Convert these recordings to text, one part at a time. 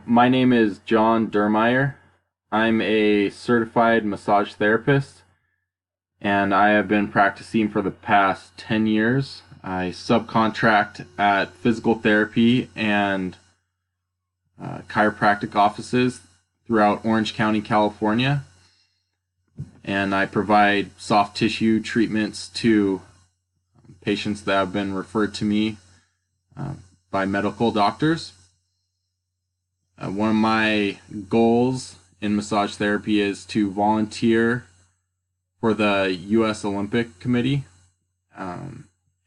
My name is John Dermeyer. I'm a certified massage therapist, and I have been practicing for the past 10 years. I subcontract at physical therapy and chiropractic offices throughout Orange County, California, and I provide soft tissue treatments to patients that have been referred to me by medical doctors. One of my goals in massage therapy is to volunteer for the U.S. Olympic Committee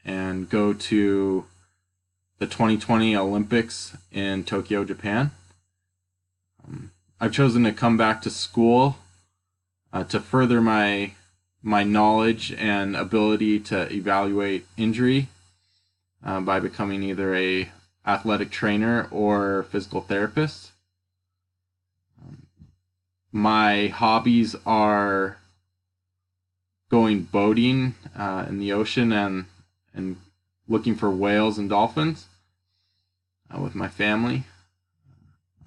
and go to the 2020 Olympics in Tokyo, Japan. I've chosen to come back to school to further my knowledge and ability to evaluate injury by becoming either a athletic trainer or physical therapist. My hobbies are going boating in the ocean and looking for whales and dolphins with my family.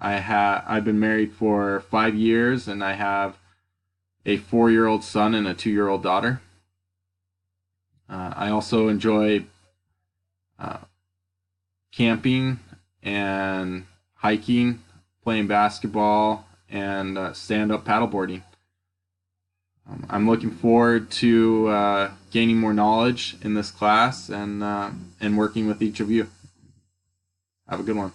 I've been married for 5 years, and I have a 4-year-old son and a 2-year-old daughter. I also enjoy camping and hiking, playing basketball, and stand-up paddleboarding. I'm looking forward to gaining more knowledge in this class and working with each of you. Have a good one.